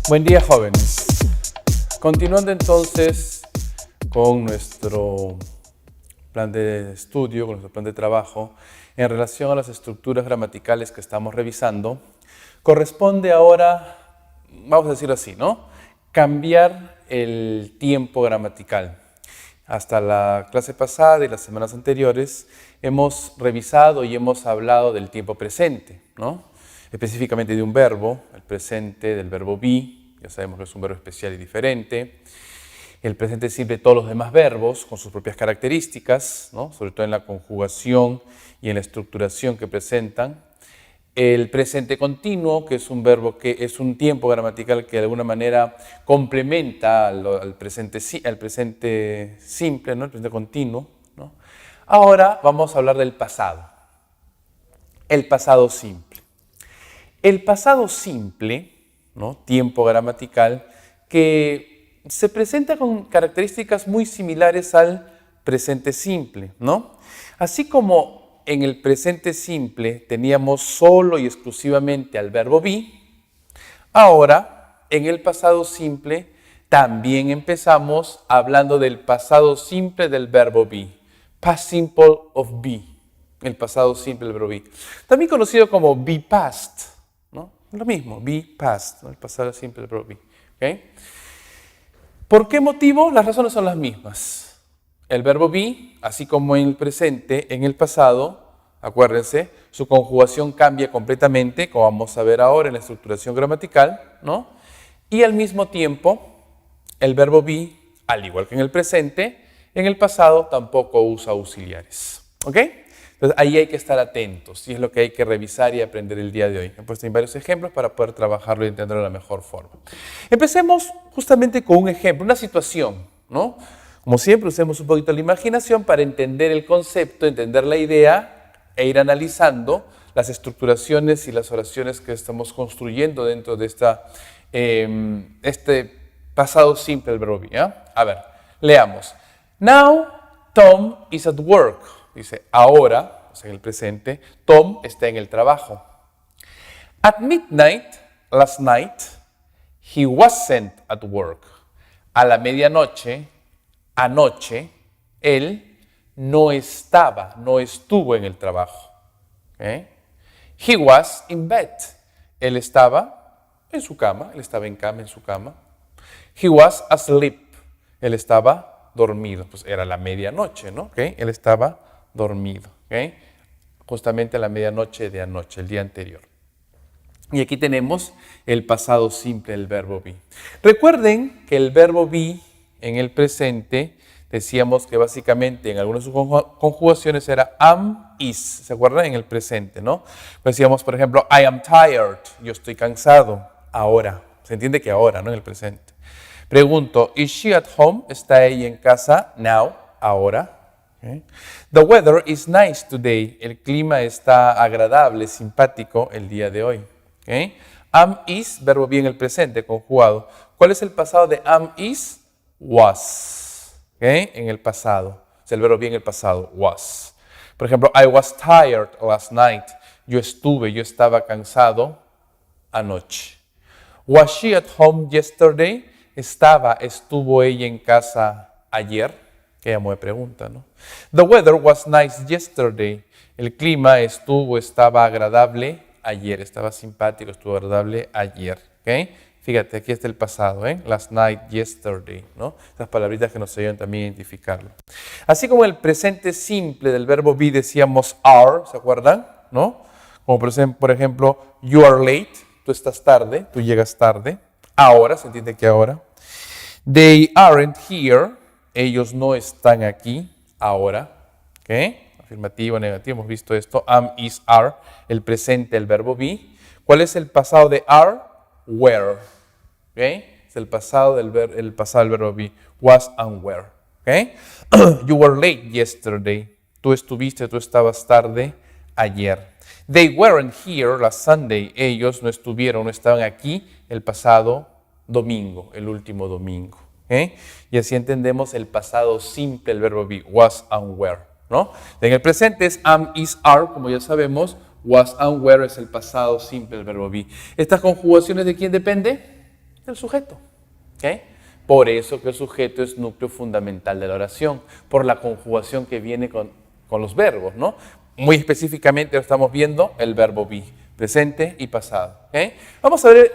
Buen día, jóvenes. Continuando entonces con nuestro plan de estudio, con nuestro plan de trabajo, en relación a las estructuras gramaticales que estamos revisando, corresponde ahora, vamos a decirlo así, ¿no? Cambiar el tiempo gramatical. Hasta la clase pasada y las semanas anteriores hemos revisado y hemos hablado del tiempo presente, ¿no? Específicamente de un verbo, el presente del verbo be, ya sabemos que es un verbo especial y diferente. El presente simple de todos los demás verbos con sus propias características, ¿no? Sobre todo en la conjugación y en la estructuración que presentan. El presente continuo, que es un verbo que es un tiempo gramatical que de alguna manera complementa al presente simple, ¿no? El presente continuo, ¿no? Ahora vamos a hablar del pasado. El pasado simple. El pasado simple, ¿no? Tiempo gramatical, que se presenta con características muy similares al presente simple, ¿no? Así como en el presente simple teníamos solo y exclusivamente al verbo be, ahora en el pasado simple también empezamos hablando del pasado simple del verbo be, past simple of be, el pasado simple del verbo be, también conocido como be past, ¿no? Lo mismo, be past, ¿no? El pasado simple del verbo be. ¿Okay? ¿Por qué motivo? Las razones son las mismas. El verbo be, así como en el presente, en el pasado, acuérdense, su conjugación cambia completamente, como vamos a ver ahora en la estructuración gramatical, ¿no? Y al mismo tiempo, el verbo be, al igual que en el presente, en el pasado tampoco usa auxiliares. ¿Ok? Entonces ahí hay que estar atentos y es lo que hay que revisar y aprender el día de hoy. He puesto en varios ejemplos para poder trabajarlo y entenderlo de la mejor forma. Empecemos justamente con un ejemplo, una situación, ¿no? Como siempre, usemos un poquito la imaginación para entender el concepto, entender la idea e ir analizando las estructuraciones y las oraciones que estamos construyendo dentro de este pasado simple del verbo be. ¿Ya? A ver, leamos. Now Tom is at work. Dice, ahora, o sea, en el presente, Tom está en el trabajo. At midnight, last night, he wasn't at work. A la medianoche, anoche, él no estuvo en el trabajo. ¿Okay? He was in bed. Él estaba en su cama, él estaba en su cama. He was asleep. Él estaba dormido. Pues era la medianoche, ¿no? ¿Okay? Él estaba dormido. ¿Okay? Justamente a la medianoche de anoche, el día anterior. Y aquí tenemos el pasado simple del verbo be. Recuerden que el verbo be en el presente decíamos que básicamente en algunas de sus conjugaciones era am, is. ¿Se acuerdan? En el presente, ¿no? Decíamos, por ejemplo, I am tired. Yo estoy cansado. Ahora. Se entiende que ahora, ¿no? En el presente. Pregunto, is she at home? ¿Está ella en casa? Now. Ahora. Okay. The weather is nice today. El clima está agradable, simpático el día de hoy. Okay. Am, is, verbo be en el presente, conjugado. ¿Cuál es el pasado de am, is? Was. Okay. En el pasado. O sea, el verbo be en el pasado, was. Por ejemplo, I was tired last night. Yo estaba cansado anoche. Was she at home yesterday? ¿Estuvo ella en casa ayer? Que ella me pregunta, ¿no? The weather was nice yesterday. El clima estaba agradable ayer. Estaba simpático, estuvo agradable ayer. ¿Okay? Fíjate, aquí está el pasado, ¿eh? Last night, yesterday, ¿no? Estas palabritas que nos ayudan también a identificarlo. Así como el presente simple del verbo be decíamos are, ¿se acuerdan? ¿No? Como por ejemplo, you are late, tú estás tarde, tú llegas tarde. Ahora, se entiende que ahora. They aren't here, ellos no están aquí, ahora. ¿Ok? Afirmativo, negativo, hemos visto esto. Am, is, are, el presente, el verbo be. ¿Cuál es el pasado de are? Were. ¿Ok? Es el pasado del verbo be. Was and were. ¿Ok? You were late yesterday. Tú estabas tarde ayer. They weren't here last Sunday. Ellos no estaban aquí el pasado domingo, el último domingo. Y así entendemos el pasado simple, el verbo be, was and were, ¿no? En el presente es am, is, are, como ya sabemos. Was and were es el pasado simple del verbo be. ¿Estas conjugaciones de quién depende? del sujeto. ¿Okay? Por eso que el sujeto es núcleo fundamental de la oración, por la conjugación que viene con los verbos, ¿no? Muy específicamente estamos viendo el verbo be, presente y pasado. ¿Okay? Vamos a ver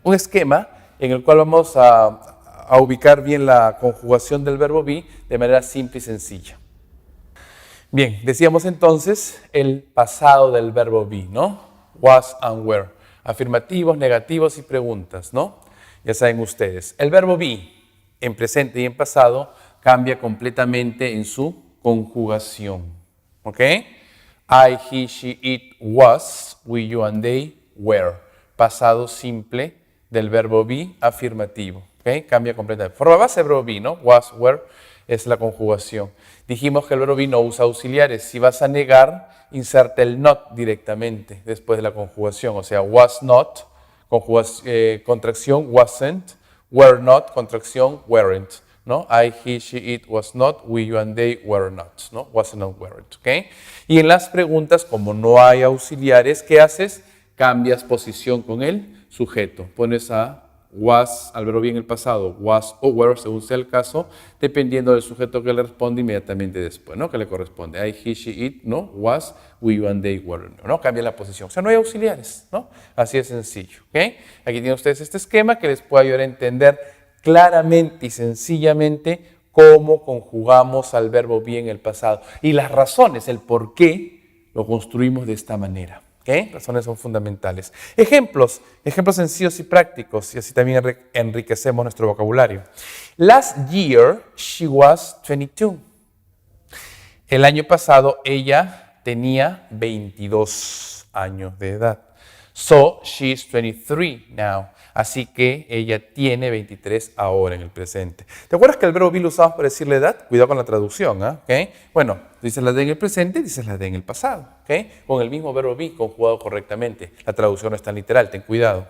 un esquema en el cual vamos a ubicar bien la conjugación del verbo be de manera simple y sencilla. Bien, decíamos entonces el pasado del verbo be, ¿no? Was and were. Afirmativos, negativos y preguntas, ¿no? Ya saben ustedes. El verbo be en presente y en pasado cambia completamente en su conjugación. ¿Ok? I, he, she, it, was, we, you and they were. Pasado simple del verbo be afirmativo. ¿Ok? Cambia completamente. Forma base del verbo be, ¿no? Was, were es la conjugación. Dijimos que el verbo be no usa auxiliares. Si vas a negar, inserta el not directamente después de la conjugación. O sea, was not, contracción wasn't, were not, contracción weren't. ¿No? I, he, she, it was not, we, you and they were not. ¿No? Wasn't and weren't. ¿Okay? Y en las preguntas, como no hay auxiliares, ¿qué haces? Cambias posición con el sujeto. Pones a was al verbo be en el pasado, was o were, según sea el caso, dependiendo del sujeto que le responde inmediatamente después, ¿no? Que le corresponde. I, he, she, it, ¿no? Was, we, you and they were, ¿no? Cambia la posición. O sea, no hay auxiliares, ¿no? Así de sencillo, ¿ok? Aquí tienen ustedes este esquema que les puede ayudar a entender claramente y sencillamente cómo conjugamos al verbo be en el pasado y las razones, el por qué lo construimos de esta manera. ¿Okay? Razones son fundamentales. Ejemplos sencillos y prácticos, y así también enriquecemos nuestro vocabulario. Last year, she was 22. El año pasado, ella tenía 22 años de edad. So, she's 23 now. Así que ella tiene 23 ahora en el presente. ¿Te acuerdas que el verbo be lo usamos para decir la edad? Cuidado con la traducción, ¿eh? ¿Okay? Bueno, dices la de en el presente, dices la de en el pasado. ¿Okay? Con el mismo verbo be conjugado correctamente. La traducción no es tan literal, ten cuidado.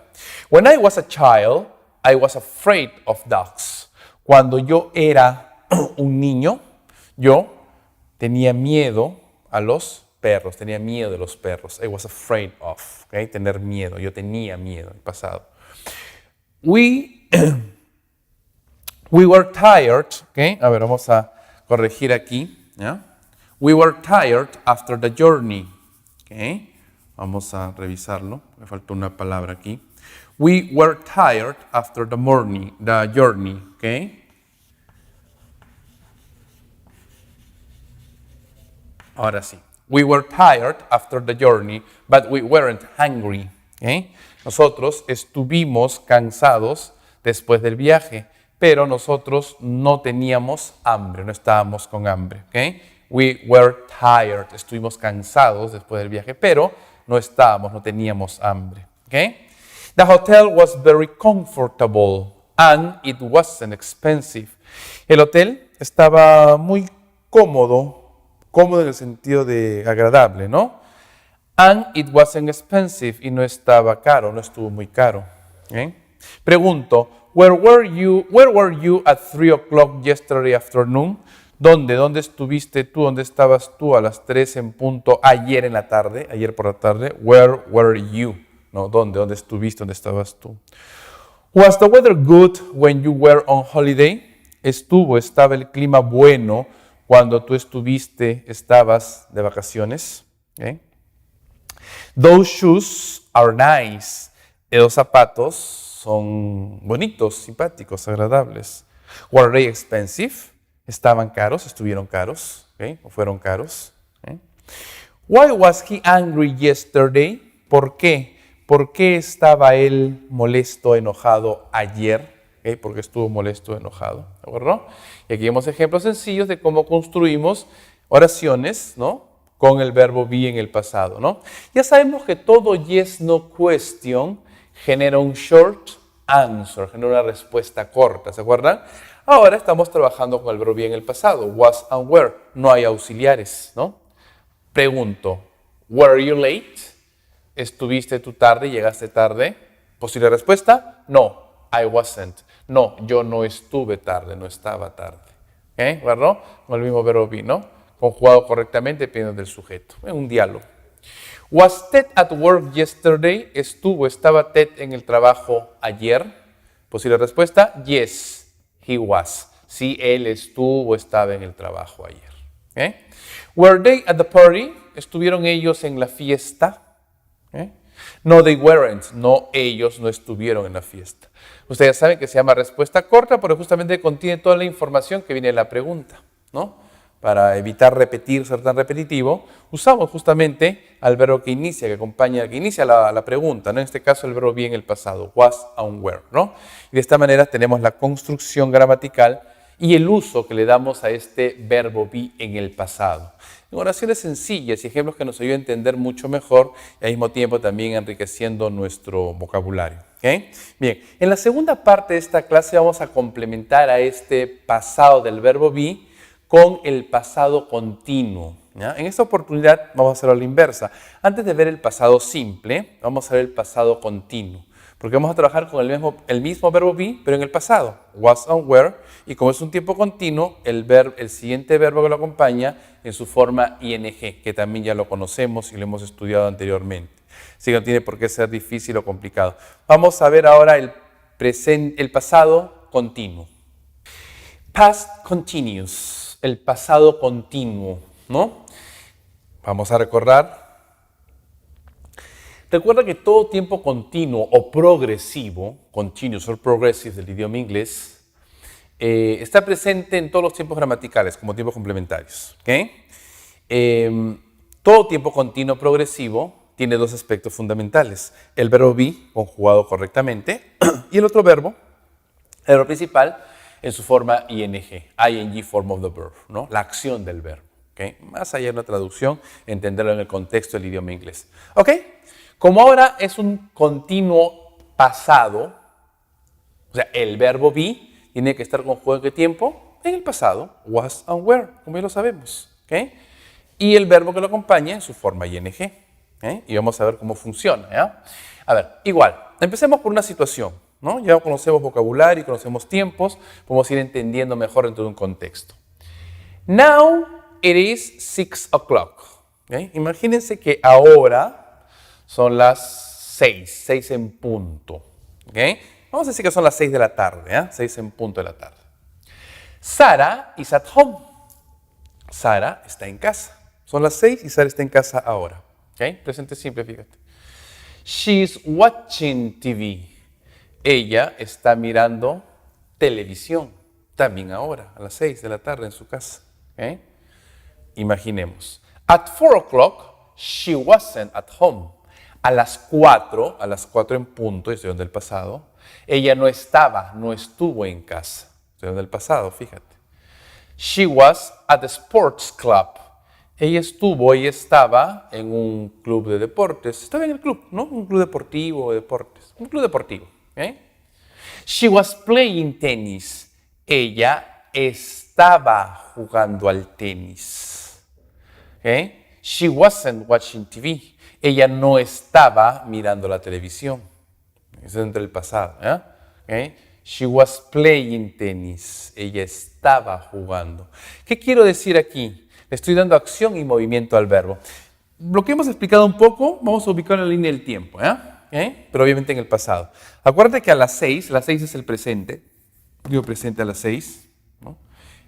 When I was a child, I was afraid of dogs. Cuando yo era un niño, yo tenía miedo a los perros, tenía miedo de los perros. I was afraid of, ¿okay? Tener miedo, yo tenía miedo en el pasado. We were tired, ¿okay? A ver, vamos a corregir aquí, ¿ya? We were tired after the journey, ¿okay? Vamos a revisarlo, me faltó una palabra aquí. We were tired after the journey, ¿okay? Ahora sí. We were tired after the journey, but we weren't hungry, ¿okay? Nosotros estuvimos cansados después del viaje, pero nosotros no teníamos hambre, no estábamos con hambre. ¿Okay? We were tired, estuvimos cansados después del viaje, pero no teníamos hambre. ¿Okay? The hotel was very comfortable and it wasn't expensive. El hotel estaba muy cómodo en el sentido de agradable, ¿no? And it wasn't expensive, y no estaba caro, no estuvo muy caro. ¿Okay? Pregunto, where were you at 3 o'clock yesterday afternoon? ¿Dónde estuviste tú? ¿Dónde estabas tú a las 3 en punto ayer por la tarde? Where were you? No, ¿dónde estuviste? ¿Dónde estabas tú? Was the weather good when you were on holiday? ¿Estaba el clima bueno cuando tú estabas de vacaciones? ¿Okay? Those shoes are nice. Los zapatos son bonitos, simpáticos, agradables. Were they expensive? ¿Estaban caros? ¿Estuvieron caros? ¿Okay? ¿O fueron caros? ¿Okay? Why was he angry yesterday? ¿Por qué? ¿Por qué estaba él molesto, enojado ayer? ¿Okay? ¿Por qué estuvo molesto, enojado? ¿De acuerdo? Y aquí vemos ejemplos sencillos de cómo construimos oraciones, ¿no? Con el verbo be en el pasado, ¿no? Ya sabemos que todo yes, no question genera un short answer, genera una respuesta corta, ¿se acuerdan? Ahora estamos trabajando con el verbo be en el pasado, was and were, no hay auxiliares, ¿no? Pregunto, were you late? ¿Estuviste tú tarde, llegaste tarde? Posible respuesta, no, I wasn't. No, yo no estuve tarde, no estaba tarde. ¿Okay? ¿Verdad? Con el mismo verbo be, ¿no? Conjugado correctamente dependiendo del sujeto. Es un diálogo. Was Ted at work yesterday? ¿Estaba Ted en el trabajo ayer? Posible respuesta, yes, he was. Sí, él estuvo, estaba en el trabajo ayer. ¿Okay? Were they at the party? ¿Estuvieron ellos en la fiesta? ¿Okay? No, they weren't. No, ellos no estuvieron en la fiesta. Ustedes saben que se llama respuesta corta porque justamente contiene toda la información que viene de la pregunta, ¿no? Para evitar repetir, ser tan repetitivo, usamos justamente al verbo que inicia, que inicia la pregunta, ¿no? En este caso el verbo be en el pasado, was and were, ¿no? Y de esta manera tenemos la construcción gramatical y el uso que le damos a este verbo be en el pasado. En oraciones sencillas y ejemplos que nos ayudan a entender mucho mejor y al mismo tiempo también enriqueciendo nuestro vocabulario. ¿Okay? Bien, en la segunda parte de esta clase vamos a complementar a este pasado del verbo be con el pasado continuo. ¿Ya? En esta oportunidad vamos a hacerlo a la inversa. Antes de ver el pasado simple, vamos a ver el pasado continuo. Porque vamos a trabajar con el mismo verbo be, pero en el pasado. Was and were. Y como es un tiempo continuo, el siguiente verbo que lo acompaña en su forma ing, que también ya lo conocemos y lo hemos estudiado anteriormente. Así que no tiene por qué ser difícil o complicado. Vamos a ver ahora el pasado continuo. Past continuous, el pasado continuo, ¿no? Vamos a recordar. Recuerda que todo tiempo continuo o progresivo, continuous or progressive del idioma inglés, está presente en todos los tiempos gramaticales como tiempos complementarios. ¿Okay? Todo tiempo continuo progresivo tiene dos aspectos fundamentales. El verbo be, conjugado correctamente, y el otro verbo, el verbo principal, en su forma ing form of the verb, ¿no? La acción del verbo. ¿Okay? Más allá de una traducción, entenderlo en el contexto del idioma inglés. ¿Ok? Como ahora es un continuo pasado, o sea, el verbo be tiene que estar conjugado en qué tiempo? En el pasado, was and were, como ya lo sabemos. ¿Okay? Y el verbo que lo acompaña en su forma ing. ¿Okay? Y vamos a ver cómo funciona. ¿Ya? A ver, igual, empecemos por una situación, ¿no? Ya conocemos vocabulario, conocemos tiempos, podemos ir entendiendo mejor dentro de un contexto. Now it is 6 o'clock. ¿Okay? Imagínense que ahora son las 6 en punto. ¿Okay? Vamos a decir que son las 6 de la tarde, ¿eh? 6 en punto de la tarde. Sarah is at home. Sara está en casa. Son las 6 y Sara está en casa ahora. ¿Okay? Presente simple, fíjate. She's watching TV. Ella está mirando televisión. También ahora, a las 6 de la tarde en su casa. ¿Okay? Imaginemos. At 4 o'clock, she wasn't at home. A las 4 en punto, estoy hablando del pasado, ella no estuvo en casa. Estoy hablando del pasado, fíjate. She was at the sports club. Ella estaba en un club de deportes. Estaba en el club, ¿no? Un club deportivo de deportes. Un club deportivo. ¿Okay? She was playing tennis. Ella estaba jugando al tenis. ¿Okay? She wasn't watching TV. Ella no estaba mirando la televisión. Eso es entre el pasado. ¿Okay? She was playing tennis. Ella estaba jugando. ¿Qué quiero decir aquí? Le estoy dando acción y movimiento al verbo. Lo que hemos explicado un poco, vamos a ubicarlo en la línea del tiempo. ¿Okay? Pero obviamente en el pasado. Acuérdate que a las 6 es el presente. Digo presente a las 6. ¿No?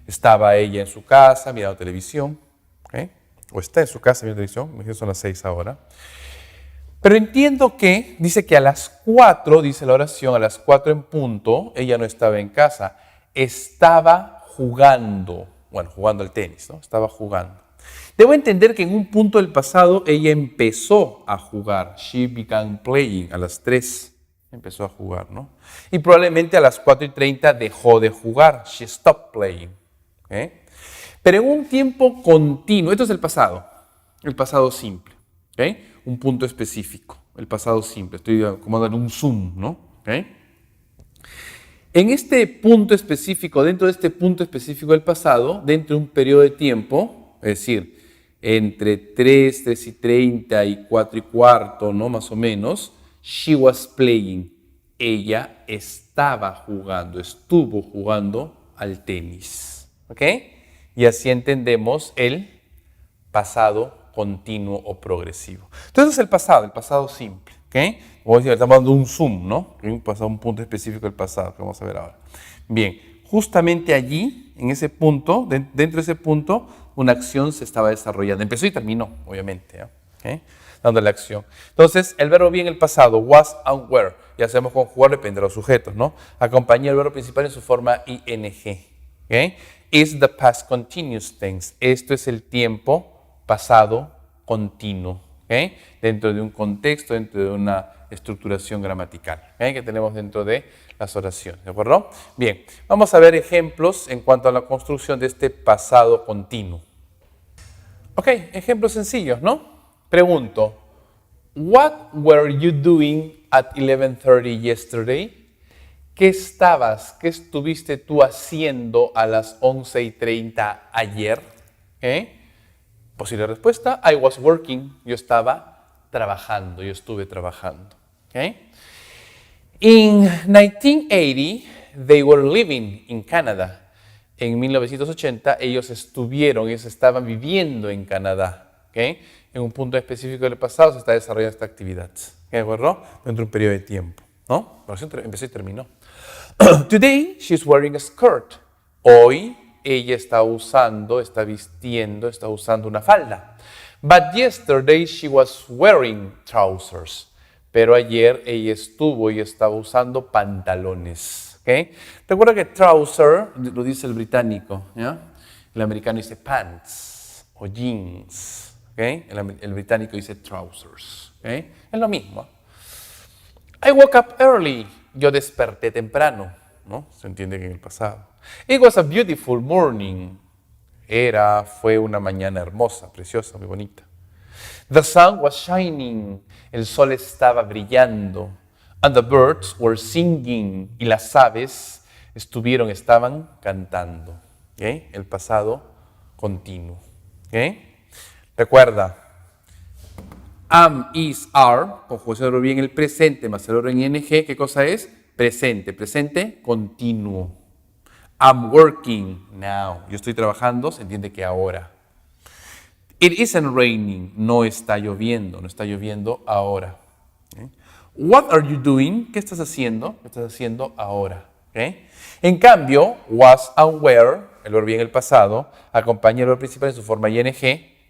Estaba ella en su casa mirando televisión. ¿Okay? O está en su casa viendo televisión, me son las 6 ahora. Pero entiendo que, dice que a las 4, dice la oración, a las 4 en punto, ella no estaba en casa, estaba jugando, bueno, jugando al tenis, ¿no? Estaba jugando. Debo entender que en un punto del pasado ella empezó a jugar, she began playing, a las 3 empezó a jugar, ¿no? Y probablemente a las 4:30 dejó de jugar, she stopped playing, ¿okay? Pero en un tiempo continuo, esto es el pasado simple, ¿okay? Un punto específico, el pasado simple, estoy como dando un zoom, ¿no? ¿Okay? En este punto específico, dentro de este punto específico del pasado, dentro de un periodo de tiempo, es decir, entre 3:30 y 4:15, ¿no? Más o menos, she was playing, ella estuvo jugando al tenis, ¿ok? Y así entendemos el pasado continuo o progresivo. Entonces es el pasado simple. ¿Ok? Como decía, estamos dando un zoom, ¿no? Un pasado, un punto específico del pasado, que vamos a ver ahora. Bien, justamente allí, en ese punto, dentro de ese punto, una acción se estaba desarrollando. Empezó y terminó, obviamente, ¿ok? Dando la acción. Entonces, el verbo be en el pasado, was and were, ya sabemos conjugar, depende de los sujetos, ¿no? Acompaña el verbo principal en su forma ing, ¿ok? Is the past continuous tense. Esto es el tiempo pasado continuo, ¿ok? Dentro de un contexto, dentro de una estructuración gramatical, ¿ok? Que tenemos dentro de las oraciones, ¿de acuerdo? Bien, vamos a ver ejemplos en cuanto a la construcción de este pasado continuo. Ok, ejemplos sencillos, ¿no? Pregunto, what were you doing at 11:30 yesterday? ¿Qué estuviste tú haciendo a las 11:30 ayer? Posible respuesta, I was working, yo estaba trabajando, yo estuve trabajando. In 1980, they were living in Canada. En 1980, ellos estaban viviendo en Canadá. En un punto específico del pasado se está desarrollando esta actividad. ¿De acuerdo? Dentro de un periodo de tiempo. ¿No? Empezó y terminó. Today, she's wearing a skirt. Hoy, ella está usando una falda. But yesterday, she was wearing trousers. Pero ayer ella estaba usando pantalones. Recuerda que trouser lo dice el británico, ¿ya? El americano dice pants o jeans. El británico dice trousers. Es lo mismo. I woke up early. Yo desperté temprano, ¿no? Se entiende que en el pasado. It was a beautiful morning. Fue una mañana hermosa, preciosa, muy bonita. The sun was shining. El sol estaba brillando. And the birds were singing. Y las aves estaban cantando. El pasado continuo. Recuerda, am, is, are, conjugación de verbo en el presente más el verbo en ing, ¿qué cosa es? Presente, presente continuo. I'm working now. Yo estoy trabajando, se entiende que ahora. It isn't raining. No está lloviendo ahora. What are you doing? ¿Qué estás haciendo? ¿Qué estás haciendo ahora? En cambio, was and were, el verbo en el pasado, acompaña el verbo principal en su forma ing.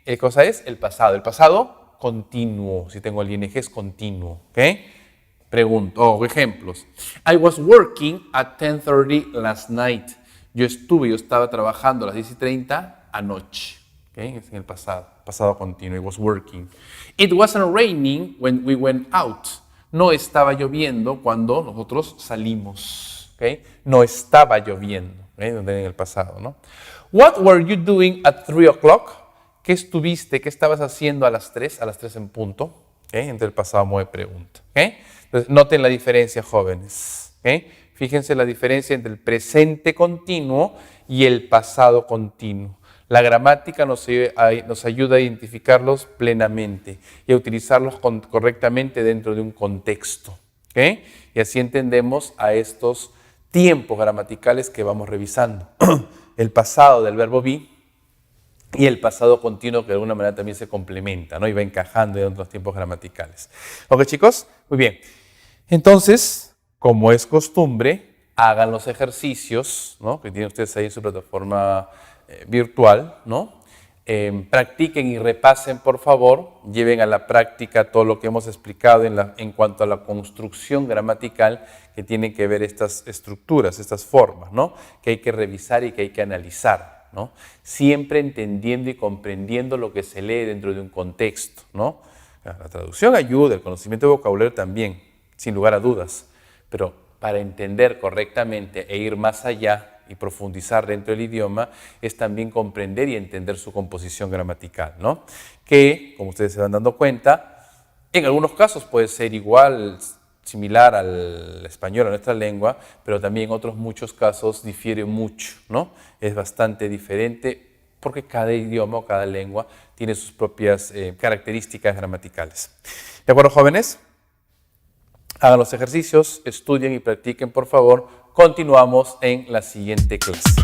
¿Qué cosa es? El pasado continuo. Si tengo el ing es continuo. Pregunto, ejemplos. I was working at 10:30 last night. Yo estaba trabajando a las 10:30 anoche. Es en el pasado continuo. I was working. It wasn't raining when we went out. No estaba lloviendo cuando nosotros salimos. No estaba lloviendo. En el pasado, ¿no? What were you doing at 3 o'clock? ¿Qué estabas haciendo a las 3 en punto? Entre el pasado modo de pregunta. Entonces, noten la diferencia, jóvenes. Fíjense la diferencia entre el presente continuo y el pasado continuo. La gramática nos ayuda a identificarlos plenamente y a utilizarlos correctamente dentro de un contexto. Y así entendemos a estos tiempos gramaticales que vamos revisando. El pasado del verbo be y el pasado continuo que de alguna manera también se complementa, ¿no? Y va encajando en otros tiempos gramaticales. ¿Ok, chicos? Muy bien. Entonces, como es costumbre, hagan los ejercicios, ¿no? Que tienen ustedes ahí en su plataforma virtual, ¿no? Practiquen y repasen, por favor. Lleven a la práctica todo lo que hemos explicado en cuanto a la construcción gramatical que tienen que ver estas estructuras, estas formas, ¿no? Que hay que revisar y que hay que analizar, ¿no? Siempre entendiendo y comprendiendo lo que se lee dentro de un contexto, ¿no? La traducción ayuda, el conocimiento de vocabulario también, sin lugar a dudas, pero para entender correctamente e ir más allá y profundizar dentro del idioma es también comprender y entender su composición gramatical, ¿no? Que, como ustedes se van dando cuenta, en algunos casos puede ser igual, similar al español, a nuestra lengua, pero también en otros muchos casos difiere mucho, ¿no? Es bastante diferente porque cada idioma o cada lengua tiene sus propias características gramaticales. ¿De acuerdo, jóvenes? Hagan los ejercicios, estudien y practiquen, por favor. Continuamos en la siguiente clase.